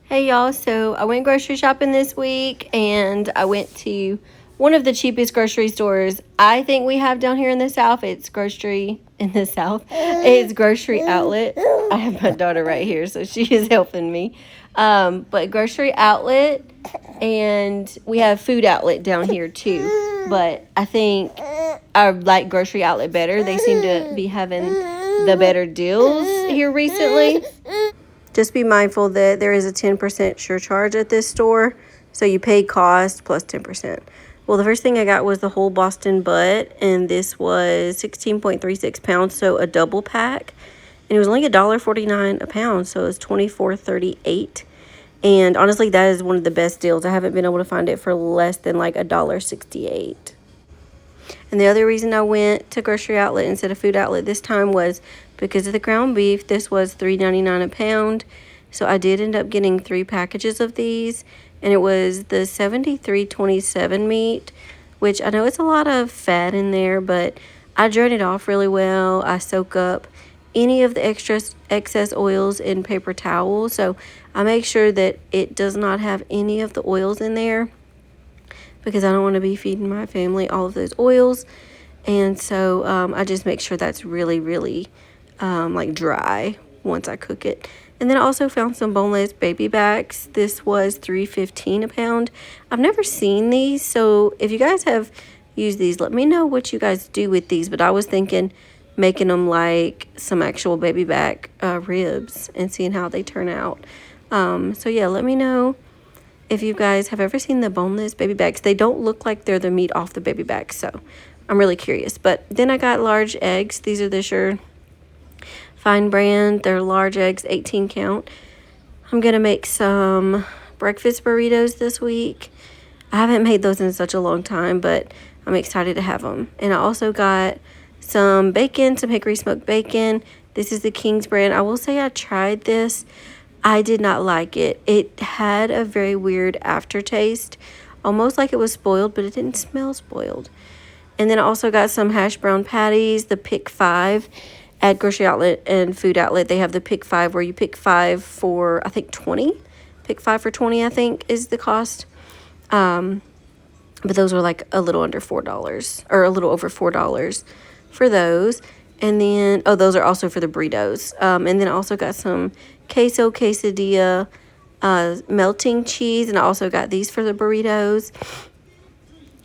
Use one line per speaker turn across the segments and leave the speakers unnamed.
Hey y'all, so I went grocery shopping this week and I went to one of the cheapest grocery stores I think we have down here in the South. It's Grocery in the South. It's Grocery Outlet. I have my daughter right here, so she is helping me. But Grocery Outlet, and we have Food Outlet down here too. But I think I like Grocery Outlet better. They seem to be having the better deals here recently. Just be mindful that there is a 10% surcharge at this store. So you pay cost plus 10%. Well, the first thing I got was the whole Boston butt, and this was 16.36 pounds, so a double pack. And it was only $1.49 a pound, so it's $24.38. And honestly, that is one of the best deals. I haven't been able to find it for less than like $1.68. And the other reason I went to Grocery Outlet instead of Food Outlet this time was because of the ground beef. This was $3.99 a pound. So I did end up getting 3 packages of these. And it was the 7327 meat, which I know it's a lot of fat in there, but I drain it off really well. I soak up any of the excess oils in paper towel. So I make sure that it does not have any of the oils in there, because I don't want to be feeding my family all of those oils. And so I just make sure that's really, really like dry once I cook it. And then I also found some boneless baby backs. This was $3.15 a pound. I've never seen these, so if you guys have used these, let me know what you guys do with these. But I was thinking making them like some actual baby back ribs and seeing how they turn out. So yeah, let me know if you guys have ever seen the boneless baby backs. They don't look like they're the meat off the baby back, so I'm really curious. But then I got large eggs. These are the Sure Fine brand. They're large eggs, 18 count. I'm gonna make some breakfast burritos this week. I haven't made those in such a long time, but I'm excited to have them. And I also got some bacon, some hickory smoked bacon. This is the King's brand. I will say I tried this. I did not like it. It had a very weird aftertaste, almost like it was spoiled, but it didn't smell spoiled. And then I also got some hash brown patties, the Pick 5 at Grocery Outlet and Food Outlet. They have the Pick 5 where you pick 5 for, I think, 20. Pick 5 for 20, I think, is the cost. But those were like a little under $4, or a little over $4 for those. And then, oh, those are also for the burritos. And then I also got some queso quesadilla melting cheese. And I also got these for the burritos.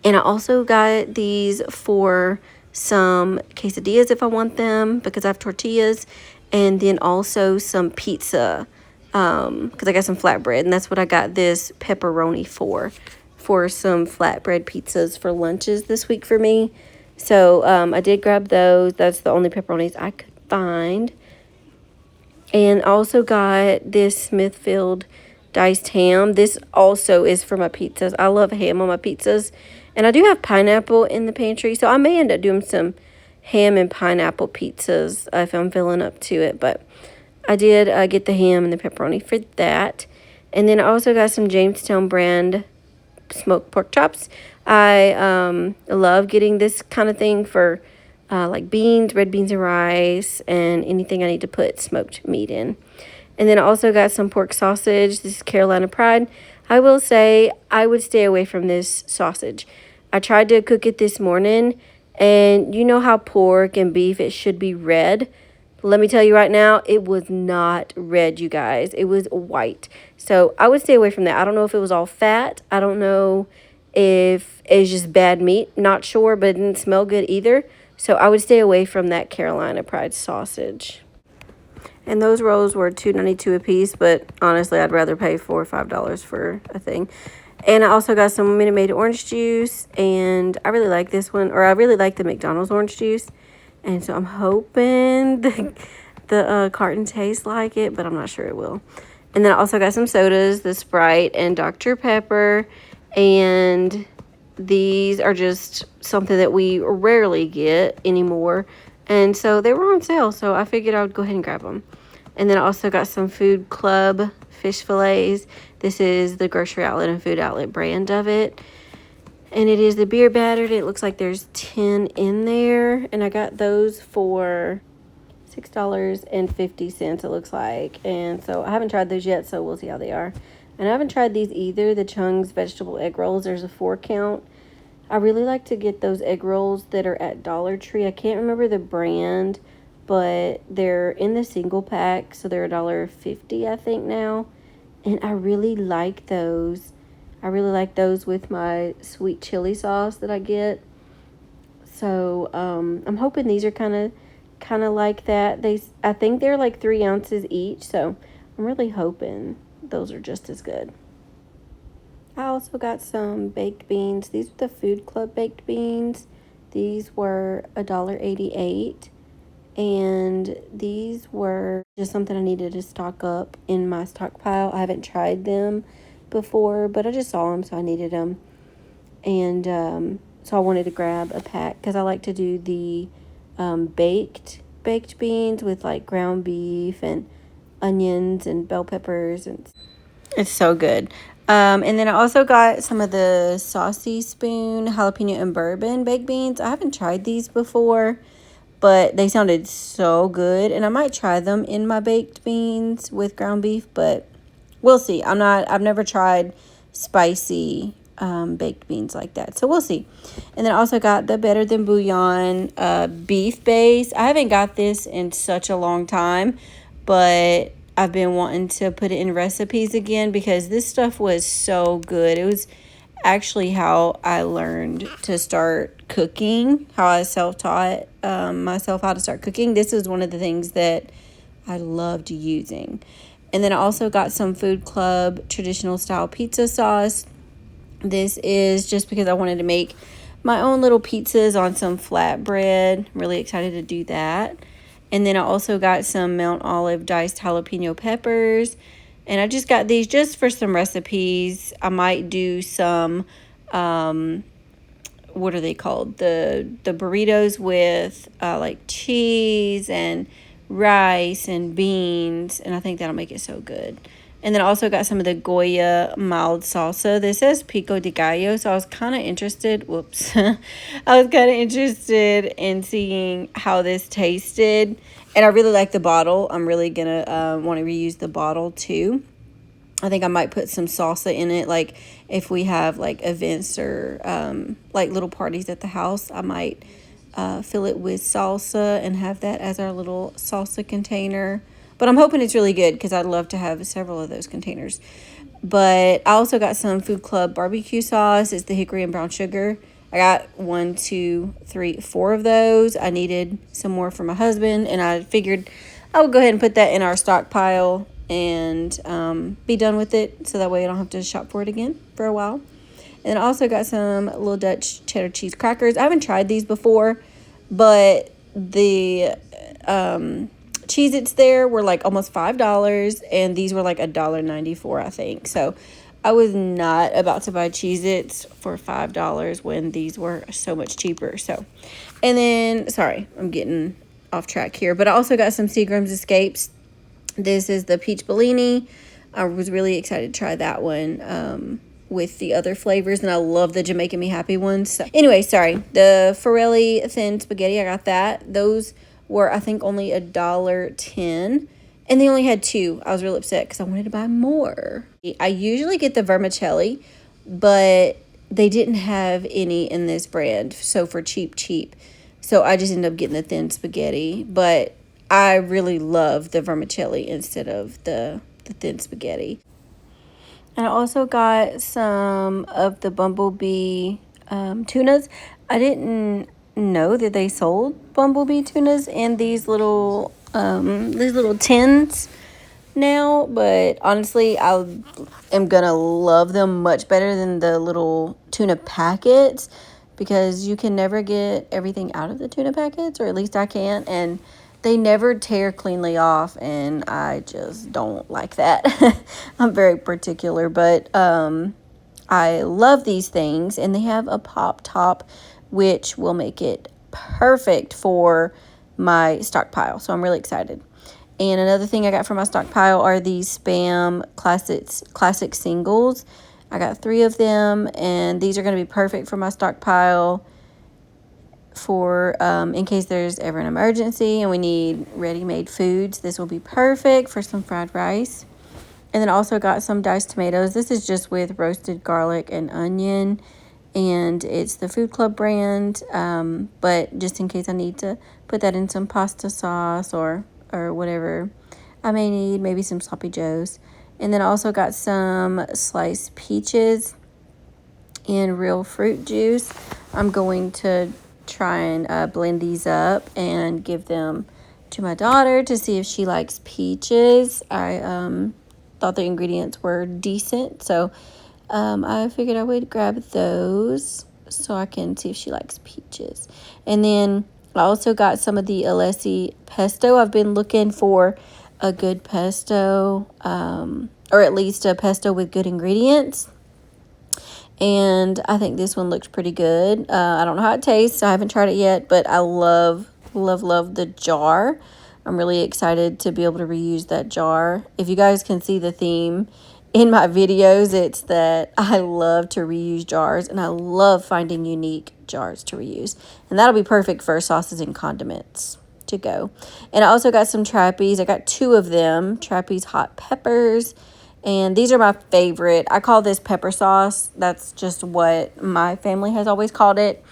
And I also got these for some quesadillas if I want them, because I have tortillas. And then also some pizza, because I got some flatbread. And that's what I got this pepperoni for some flatbread pizzas for lunches this week for me. So I did grab those. That's the only pepperonis I could find. And I also got this Smithfield diced ham. This also is for my pizzas. I love ham on my pizzas. And I do have pineapple in the pantry, so I may end up doing some ham and pineapple pizzas if I'm feeling up to it. But I did get the ham and the pepperoni for that. And then I also got some Jamestown brand smoked pork chops. I love getting this kind of thing for like beans, red beans and rice, and anything I need to put smoked meat in. And then I also got some pork sausage. This is Carolina Pride. I will say I would stay away from this sausage. I tried to cook it this morning, and you know how pork and beef, it should be red. Let me tell you right now, it was not red, you guys. It was white. So I would stay away from that. I don't know if it was all fat. I don't know if it's just bad meat. Not sure, but it didn't smell good either. So I would stay away from that Carolina Pride sausage. And those rolls were $2.92 a piece, but honestly, I'd rather pay $4 or $5 for a thing. And I also got some Minute Maid orange juice, and I really like this one, or I really like the McDonald's orange juice. And so I'm hoping the carton tastes like it, but I'm not sure it will. And then I also got some sodas, the Sprite and Dr. Pepper. And these are just something that we rarely get anymore. And so they were on sale, so I figured I would go ahead and grab them. And then I also got some Food Club fish fillets. This is the Grocery Outlet and Food Outlet brand of it. And it is the beer battered. It looks like there's 10 in there. And I got those for $6.50 it looks like. And so I haven't tried those yet, so we'll see how they are. And I haven't tried these either, the Chung's vegetable egg rolls. There's a 4 count. I really like to get those egg rolls that are at Dollar Tree. I can't remember the brand, but they're in the single pack, so they're $1.50 I think now. And I really like those. I really like those with my sweet chili sauce that I get. So I'm hoping these are kind of like that. I think they're like 3 ounces each, so I'm really hoping those are just as good. I also got some baked beans. These are the Food Club baked beans. These were $1.88, and these were just something I needed to stock up in my stockpile. I haven't tried them before, but I just saw them, so I needed them. And so I wanted to grab a pack because I like to do the baked beans with like ground beef and onions and bell peppers, and it's so good. And then I also got some of the Saucy Spoon jalapeno and bourbon baked beans. I haven't tried these before, but they sounded so good, and I might try them in my baked beans with ground beef, but we'll see. I've never tried spicy baked beans like that, so we'll see. And then I also got the Better Than Bouillon beef base. I haven't got this in such a long time, but I've been wanting to put it in recipes again because this stuff was so good. It was actually how I learned to start cooking, how I self-taught myself how to start cooking. This was one of the things that I loved using. And then I also got some Food Club traditional style pizza sauce. This is just because I wanted to make my own little pizzas on some flatbread. I'm really excited to do that. And then I also got some Mount Olive diced jalapeno peppers. And I just got these just for some recipes. I might do some, what are they called? The burritos with like cheese and rice and beans. And I think that'll make it so good. And then I also got some of the Goya mild salsa. This says Pico de Gallo, so I was kind of interested. Whoops. I was kind of interested in seeing how this tasted. And I really like the bottle. I'm really going to want to reuse the bottle too. I think I might put some salsa in it. Like if we have like events or like little parties at the house, I might fill it with salsa and have that as our little salsa container. But I'm hoping it's really good because I'd love to have several of those containers. But I also got some Food Club barbecue sauce. It's the hickory and brown sugar. I got 1, 2, 3, 4 of those. I needed some more for my husband, and I figured I would go ahead and put that in our stockpile and be done with it, so that way I don't have to shop for it again for a while. And I also got some Little Dutch cheddar cheese crackers. I haven't tried these before, but the Cheez-Its there were like almost $5, and these were like $1.94, I think. So I was not about to buy Cheez-Its for $5 when these were so much cheaper. So, and then, sorry, I'm getting off track here, but I also got some Seagram's Escapes. This is the Peach Bellini. I was really excited to try that one with the other flavors, and I love the Jamaican Me Happy ones. So, anyway, sorry, the Forelli thin spaghetti, I got that. Those were, I think, only $1.10, and they only had 2. I was real upset because I wanted to buy more. I usually get the vermicelli, but they didn't have any in this brand, so for cheap. So I just ended up getting the thin spaghetti, but I really love the vermicelli instead of the thin spaghetti. And I also got some of the Bumblebee tunas. I didn't know that they sold Bumblebee tunas in these little tins now, but honestly, I am gonna love them much better than the little tuna packets, because you can never get everything out of the tuna packets, or at least I can't, and they never tear cleanly off, and I just don't like that. I'm very particular, but I love these things, and they have a pop top, which will make it perfect for my stockpile, so I'm really excited. And another thing I got from my stockpile are these Spam classic singles. I got 3 of them, and these are going to be perfect for my stockpile. for in case there's ever an emergency and we need ready-made foods. This will be perfect for some fried rice. And then also got some diced tomatoes. This is just with roasted garlic and onion, and it's the Food Club brand, but just in case I need to put that in some pasta sauce or whatever I may need, maybe some sloppy joes. And then also got some sliced peaches and real fruit juice. I'm going to try and blend these up and give them to my daughter to see if she likes peaches. I thought the ingredients were decent, so I figured I would grab those so I can see if she likes peaches. And then I also got some of the Alessi pesto. I've been looking for a good pesto, or at least a pesto with good ingredients. And I think this one looks pretty good. I don't know how it tastes. I haven't tried it yet, but I love the jar. I'm really excited to be able to reuse that jar. If you guys can see the theme in my videos, it's that I love to reuse jars, and I love finding unique jars to reuse. And that'll be perfect for sauces and condiments to go. And I also got some Trappies. I got 2 of them, Trappies hot peppers. And these are my favorite. I call this pepper sauce. That's just what my family has always called it.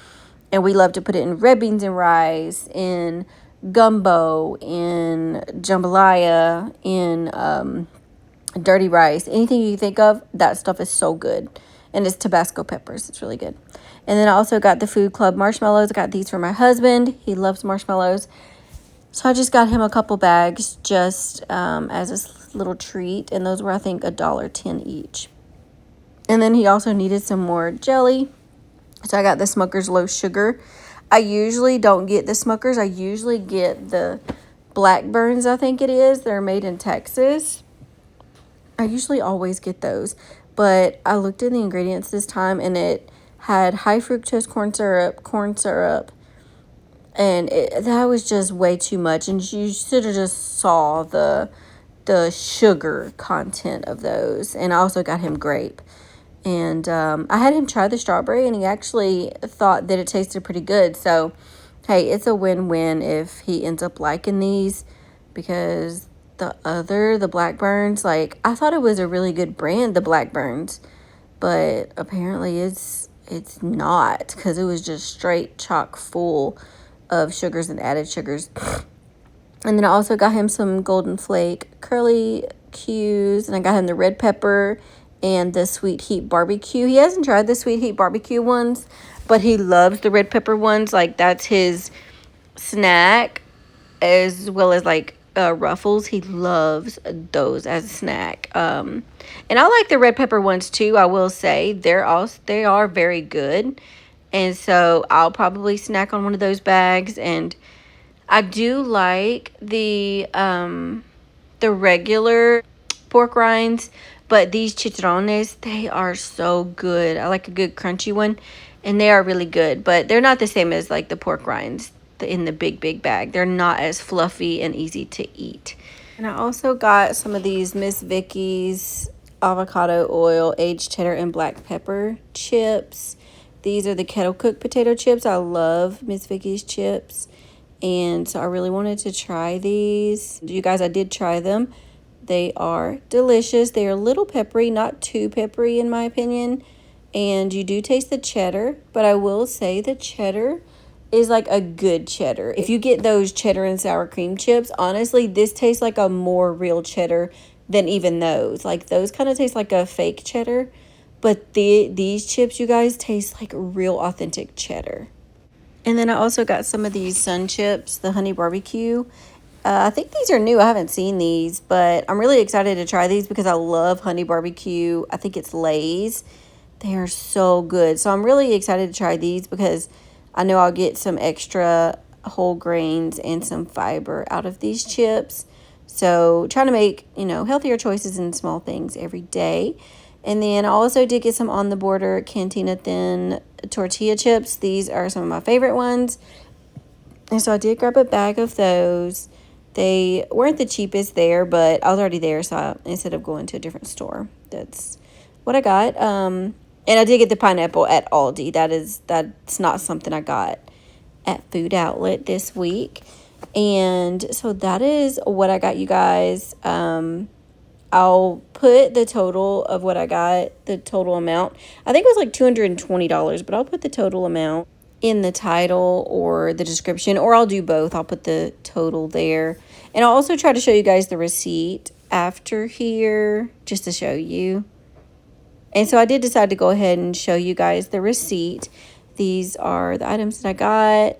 And we love to put it in red beans and rice, in gumbo, in jambalaya, in dirty rice. Anything you think of, that stuff is so good. And it's Tabasco peppers. It's really good. And then I also got the Food Club marshmallows. I got these for my husband. He loves marshmallows. So I just got him a couple bags just as a little treat. And those were, I think, $1.10 each. And then he also needed some more jelly. So I got the Smucker's Low Sugar. I usually don't get the Smucker's. I usually get the Blackburns, I think it is. They're made in Texas. I usually always get those. But I looked in the ingredients this time, and it had high fructose corn syrup. And that was just way too much. And you should have just saw the sugar content of those. And I also got him grape. And I had him try the strawberry, and he actually thought that it tasted pretty good. So, hey, it's a win-win if he ends up liking these, because the Blackburns, like, I thought it was a really good brand, the Blackburns, but apparently it's not, because it was just straight chock full of sugars and added sugars. And then I also got him some Golden Flake curly Q's, and I got him the red pepper and the Sweet Heat barbecue. He hasn't tried the Sweet Heat barbecue ones, but he loves the red pepper ones. Like, that's his snack, as well as like Ruffles. He loves those as a snack. And I like the red pepper ones too. I will say they are very good, and so I'll probably snack on one of those bags. And I do like the regular pork rinds, but these chicharrones, they are so good. I like a good crunchy one, and they are really good, but they're not the same as like the pork rinds in the big bag. They're not as fluffy and easy to eat. And I also got some of these Miss Vickie's avocado oil, aged cheddar, and black pepper chips. These are the kettle cooked potato chips. I love Miss Vickie's chips, and so I really wanted to try these. You guys, I did try them. They are delicious. They are a little peppery, not too peppery in my opinion. And you do taste the cheddar, but I will say the cheddar is like a good cheddar. If you get those cheddar and sour cream chips, honestly, this tastes like a more real cheddar than even those. Like, those kind of taste like a fake cheddar, but these chips, you guys, taste like real authentic cheddar. And then I also got some of these Sun Chips, the honey barbecue. I think these are new. I haven't seen these, but I'm really excited to try these because I love honey barbecue. I think it's Lay's. They are so good. So I'm really excited to try these because I know I'll get some extra whole grains and some fiber out of these chips. So trying to make, healthier choices in small things every day. And then I also did get some On the Border Cantina Thin tortilla chips. These are some of my favorite ones. And so I did grab a bag of those. They weren't the cheapest there, but I was already there, so instead of going to a different store, that's what I got. And I did get the pineapple at Aldi. That's not something I got at Food Outlet this week. And so that is what I got, you guys. I'll put the total of what I got, the total amount. I think it was like $220, but I'll put the total amount in the title or the description, or I'll do both. I'll put the total there. And I'll also try to show you guys the receipt after here, just to show you. And so I did decide to go ahead and show you guys the receipt. These are the items that I got.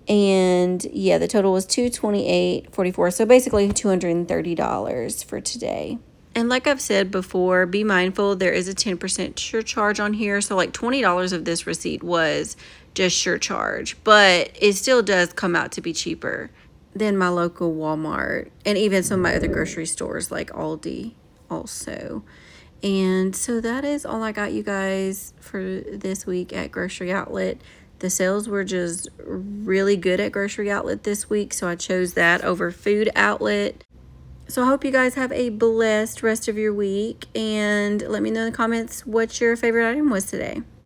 And yeah, the total was $228.44. So basically $230 for today. And like I've said before, be mindful, there is a 10% surcharge on here. So like $20 of this receipt was just surcharge, but it still does come out to be cheaper than my local Walmart and even some of my other grocery stores like Aldi also. And so that is all I got, you guys, for this week at Grocery Outlet. The sales were just really good at Grocery Outlet this week, so I chose that over Food Outlet. So I hope you guys have a blessed rest of your week, and let me know in the comments what your favorite item was today.